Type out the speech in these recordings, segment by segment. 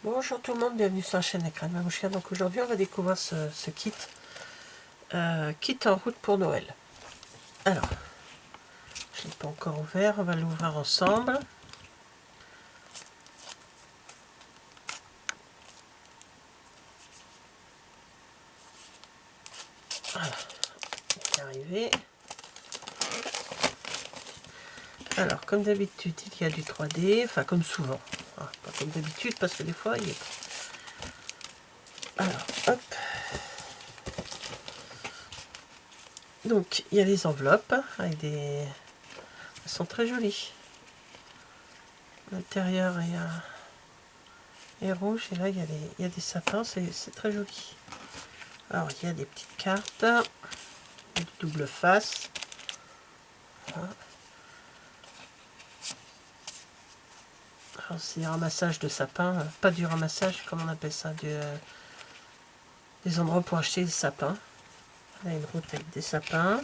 Bonjour tout le monde, bienvenue sur la chaîne Écran Mamouchka. Donc aujourd'hui on va découvrir ce kit, kit en route pour Noël. Alors, je ne l'ai pas encore ouvert, on va l'ouvrir ensemble. Voilà, c'est arrivé. Alors comme d'habitude il y a du 3D, enfin comme souvent, pas comme d'habitude parce que des fois il est pas. Alors hop. Donc il y a les enveloppes avec des... Elles sont très jolies. L'intérieur est rouge et là il y a des sapins, c'est très joli. Alors il y a des petites cartes, du double face. Voilà. Alors c'est du ramassage de sapins, pas du ramassage, comment on appelle ça, des endroits pour acheter des sapins. Là une route avec des sapins.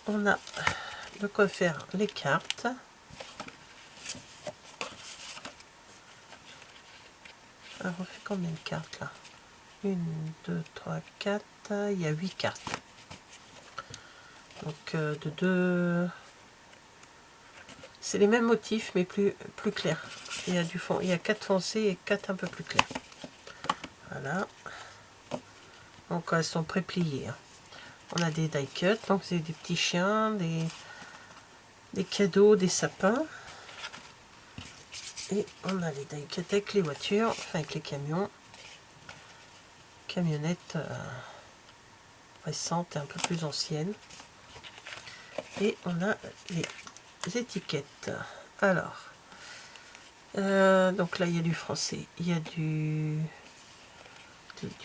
On a de quoi faire les cartes. Alors on fait combien de cartes là? 1, 2, 3, 4, il y a 8 cartes. Donc de deux... C'est les mêmes motifs mais plus clairs. Il y a du fond, il y a 4 foncés et 4 un peu plus clairs. Voilà. Donc elles sont pré-pliées. Hein. On a des die cuts, donc c'est des petits chiens, des cadeaux, des sapins. Et on a les die cuts avec les voitures, enfin avec les camions. Camionnettes récentes et un peu plus anciennes. Et on a les étiquettes. Alors, donc là il y a du français, il y a du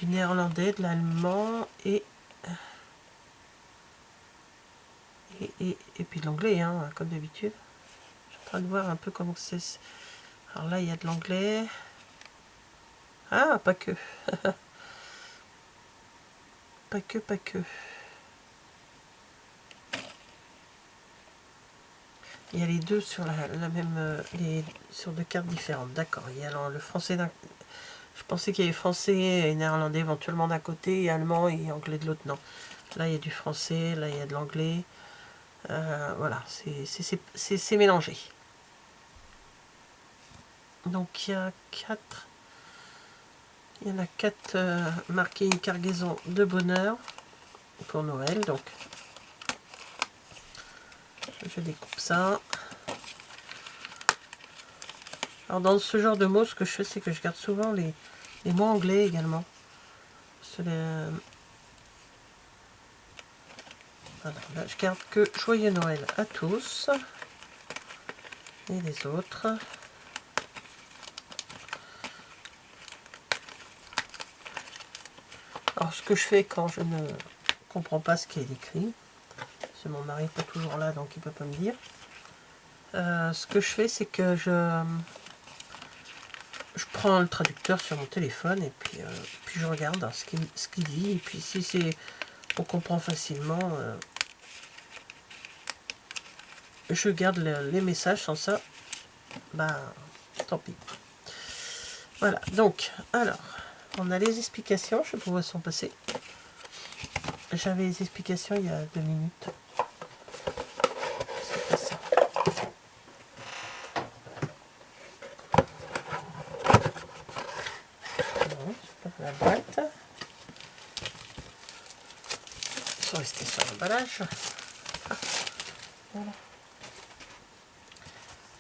néerlandais, de l'allemand et puis de l'anglais, hein, comme d'habitude. Je suis en train de voir un peu comment c'est. Alors là il y a de l'anglais. Ah, pas que. pas que. Il y a les deux sur la même, sur deux cartes différentes. D'accord. Il y a le français d'un. Je pensais qu'il y avait français et néerlandais éventuellement d'un côté et allemand et anglais de l'autre. Non. Là il y a du français, là il y a de l'anglais. Voilà, c'est mélangé. Donc il y a 4. Il y en a 4 marqués une cargaison de bonheur pour Noël. Donc je découpe ça. Alors dans ce genre de mots, ce que je fais, c'est que je garde souvent les mots anglais également. Voilà, là, je garde que Joyeux Noël à tous et les autres. Alors ce que je fais quand je ne comprends pas ce qui est écrit, parce que mon mari n'est pas toujours là donc il ne peut pas me dire, ce que je fais c'est que je prends le traducteur sur mon téléphone et puis je regarde ce qu'il dit, et puis si on comprend facilement, je garde les messages. Sans ça, bah tant pis. Voilà, donc alors on a les explications, je peux voir son passé. J'avais les explications il y a 2 minutes. C'est pas ça. Non, c'est pas la boîte. Ils sont restés sur l'emballage. Voilà.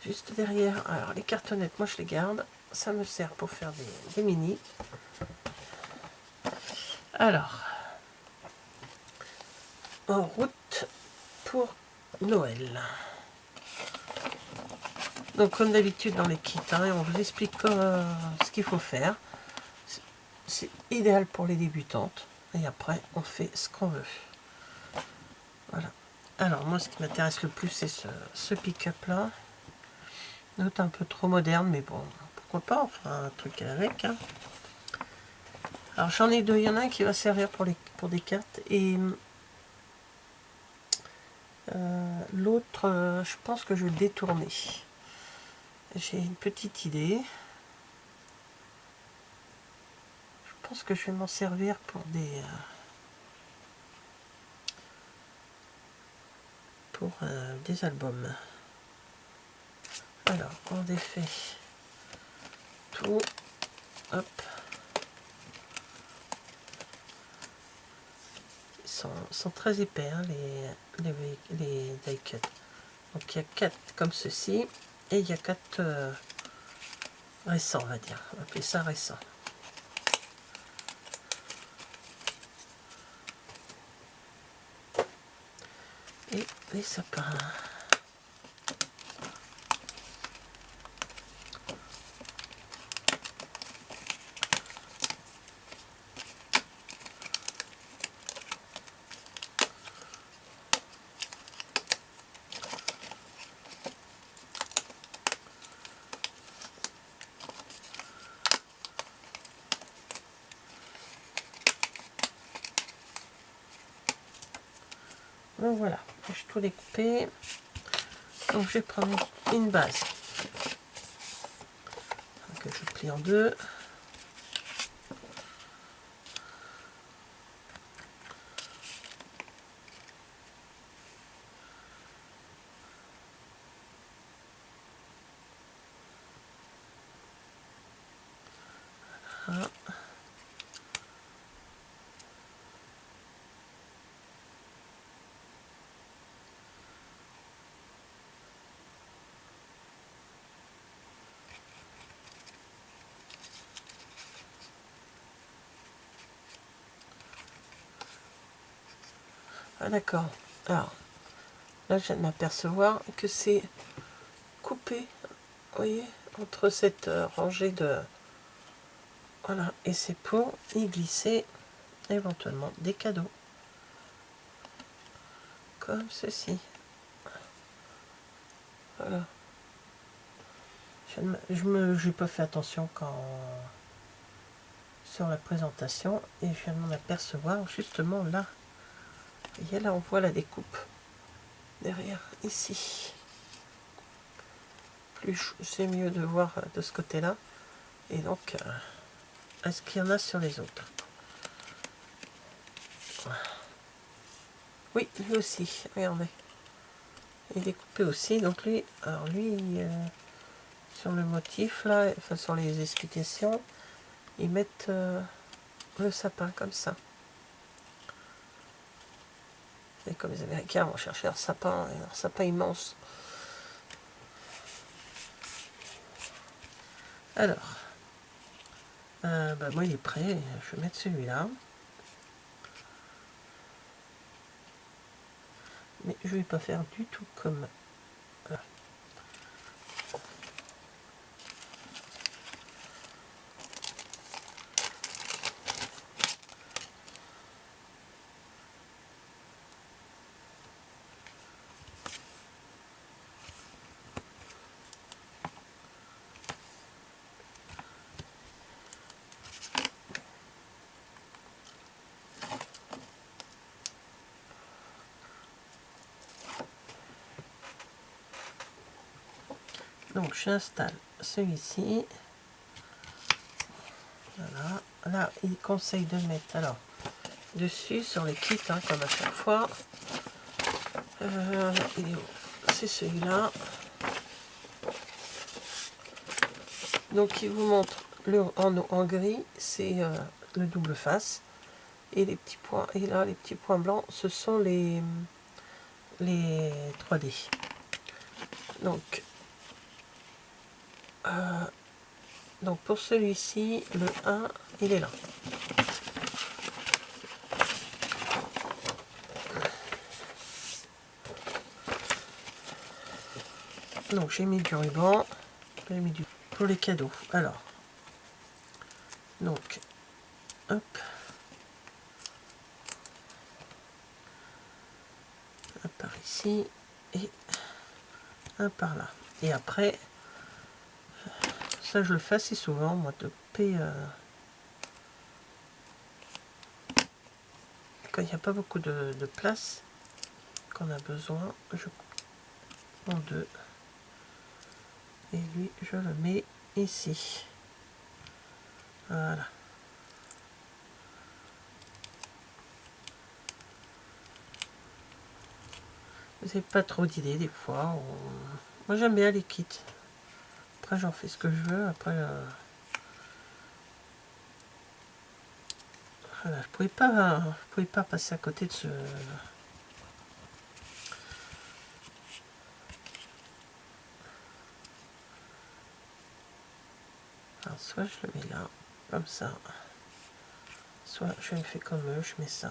Juste derrière, alors les cartonnettes, moi je les garde. Ça me sert pour faire des mini. Alors, en route pour Noël. Donc comme d'habitude dans les kits, hein, on vous explique ce qu'il faut faire. C'est idéal pour les débutantes. Et après, on fait ce qu'on veut. Voilà. Alors moi, ce qui m'intéresse le plus, c'est ce pick-up là. Note un peu trop moderne, mais bon, pourquoi pas, enfin un truc avec. Hein. Alors j'en ai deux, il y en a un qui va servir pour des cartes et l'autre, je pense que je vais le détourner. j'ai une petite idée. Je pense que je vais m'en servir pour des albums. Alors, on défait tout. Hop. Ils sont très épais, hein, les die cuts. Donc il y a 4 comme ceci. Et il y a 4 récents, on va dire. On va appeler ça récent. Et les sapins. Donc voilà, j'ai tout découpé. Donc je vais prendre une base que je plie en deux. Voilà. Ah d'accord. Alors, là je viens de m'apercevoir que c'est coupé, vous voyez, entre cette rangée de... Voilà, et c'est pour y glisser éventuellement des cadeaux. Comme ceci. Voilà. Je n'ai pas fait attention quand sur la présentation et je viens de m'en apercevoir justement là. Vous voyez, là on voit la découpe derrière ici. Plus c'est mieux de voir de ce côté là. Et donc est-ce qu'il y en a sur les autres? Oui, lui aussi, regardez, il est coupé aussi. Donc lui, alors lui sur le motif là, enfin sur les explications, ils mettent le sapin comme ça. Et comme les Américains vont chercher leur sapin immense. Alors, bah moi il est prêt, je vais mettre celui-là. Mais je vais pas faire du tout comme... Voilà. Donc j'installe celui-ci. Voilà. Là, il conseille de mettre alors dessus sur les kits, hein, comme à chaque fois. C'est celui-là. Donc il vous montre en gris, c'est le double face. Et les petits points, et là les petits points blancs, ce sont les 3D. Donc pour celui-ci, le 1, il est là. Donc j'ai mis du ruban, j'ai mis du pour les cadeaux. Alors, donc, hop, un par ici et un par là. Et après, ça je le fais assez souvent, moi, de couper quand il n'y a pas beaucoup de place, qu'on a besoin, je coupe en deux. Et lui, je le mets ici. Voilà. Vous n'avez pas trop d'idées des fois. Moi j'aime bien les kits. Après j'en fais ce que je veux. Après voilà, je pouvais pas passer à côté de ce. Alors, soit je le mets là, comme ça. Soit je le fais comme eux, je mets ça.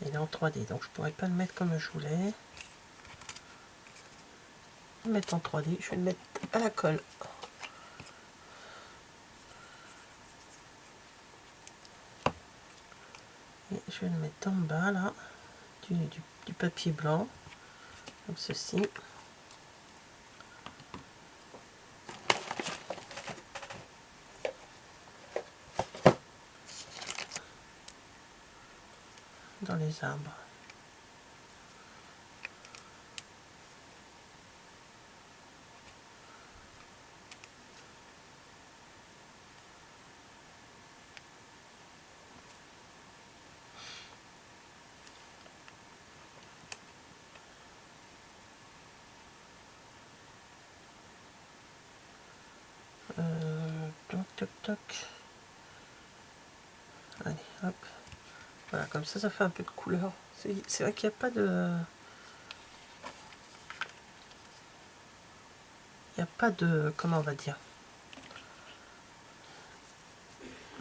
Il est en 3D, donc je pourrais pas le mettre comme je voulais. Je vais le mettre en 3D, je vais le mettre à la colle. Et je vais le mettre en bas là, du papier blanc, comme ceci. Dans les arbres. Toc toc toc. Allez, hop. Voilà, comme ça fait un peu de couleur. C'est vrai qu'il n'y a pas de... Il n'y a pas de... Comment on va dire,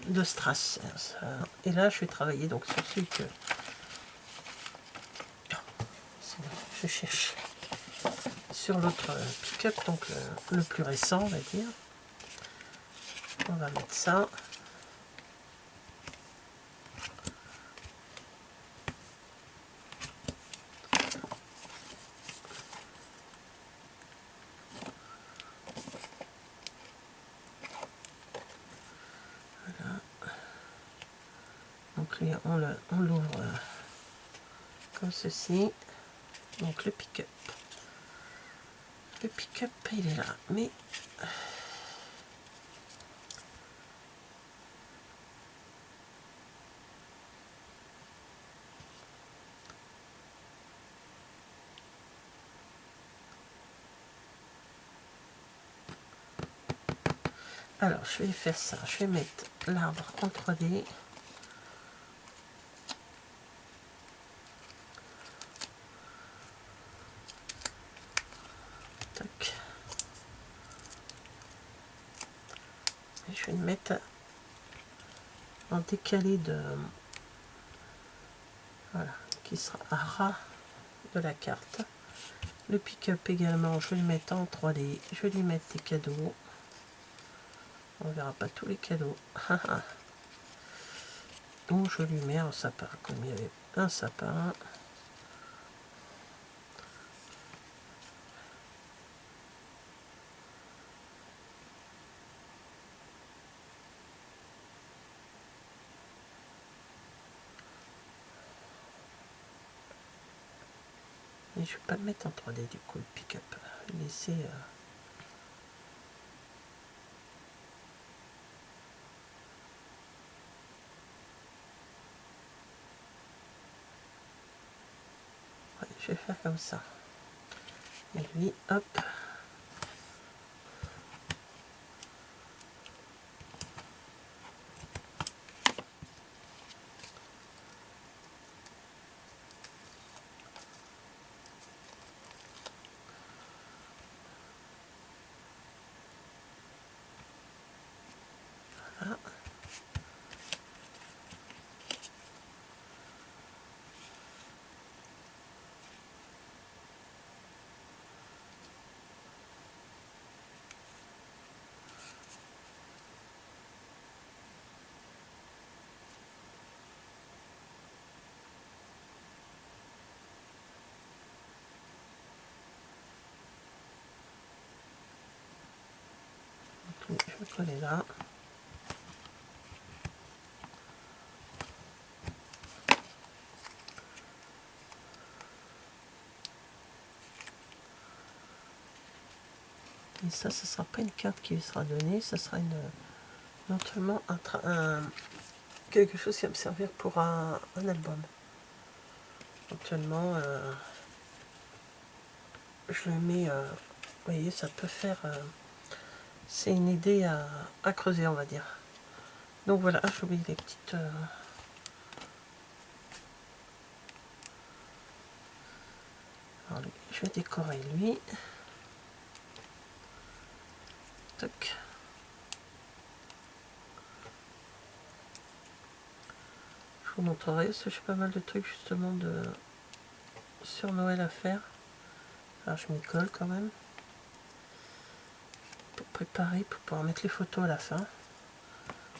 de strass. Et là, je vais travailler donc sur celui que... Je cherche. Sur l'autre pick-up, donc le plus récent, on va dire. On va mettre ça. Donc lui, on l'ouvre comme ceci. Donc le pick-up. Le pick-up, il est là. Mais alors, je vais faire ça. Je vais mettre l'arbre en 3D. Tac. Et je vais le mettre en décalé de... Voilà, qui sera à ras de la carte. Le pick-up également, je vais le mettre en 3D. Je vais lui mettre des cadeaux. On verra pas tous les cadeaux. Ou je lui mets un sapin, comme il y avait un sapin. Et je vais pas le mettre en 3D du coup, le pick-up. Laisser... Ouais, je vais faire comme ça. Et lui, hop. Voilà. Donc, je vais coller là. Et ça, ce ne sera pas une carte qui lui sera donnée, ça sera éventuellement quelque chose qui va me servir pour un album. Éventuellement, je le mets, vous voyez, ça peut faire, c'est une idée à creuser, on va dire. Donc voilà, j'ai oublié les petites... Alors, je vais décorer lui. Toc. Je vous montrerai, parce que j'ai pas mal de trucs justement sur Noël à faire. Alors je m'y colle quand même. Pour préparer, pour pouvoir mettre les photos à la fin.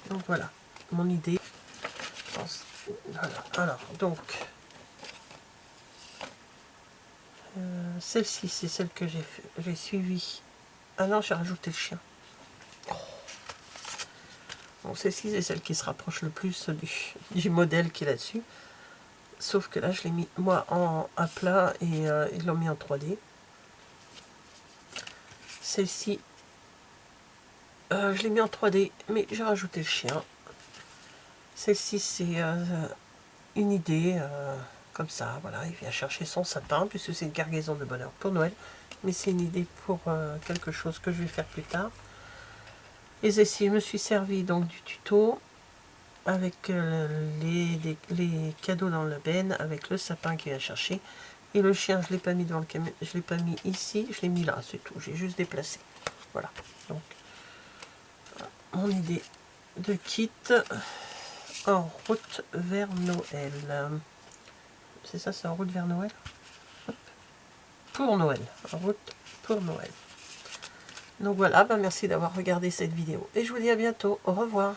Donc voilà, mon idée. Voilà. Alors, donc... celle-ci, c'est celle que j'ai suivie. Ah non, j'ai rajouté le chien. Bon, celle-ci, c'est celle qui se rapproche le plus du modèle qui est là-dessus. Sauf que là, je l'ai mis, moi, à plat et ils l'ont mis en 3D. Celle-ci, je l'ai mis en 3D, mais j'ai rajouté le chien. Celle-ci, c'est une idée, comme ça, voilà. Il vient chercher son sapin, puisque c'est une cargaison de bonheur pour Noël. Mais c'est une idée pour quelque chose que je vais faire plus tard. Et ici, je me suis servi donc du tuto avec les cadeaux dans la benne, avec le sapin qui vient chercher. Et le chien, je ne l'ai pas mis dans le camion, je l'ai pas mis ici, je l'ai mis là, c'est tout. J'ai juste déplacé. Voilà. Donc, mon idée de kit en route vers Noël. C'est ça, c'est en route vers Noël? Hop. Pour Noël. En route pour Noël. Donc voilà, merci d'avoir regardé cette vidéo. Et je vous dis à bientôt. Au revoir.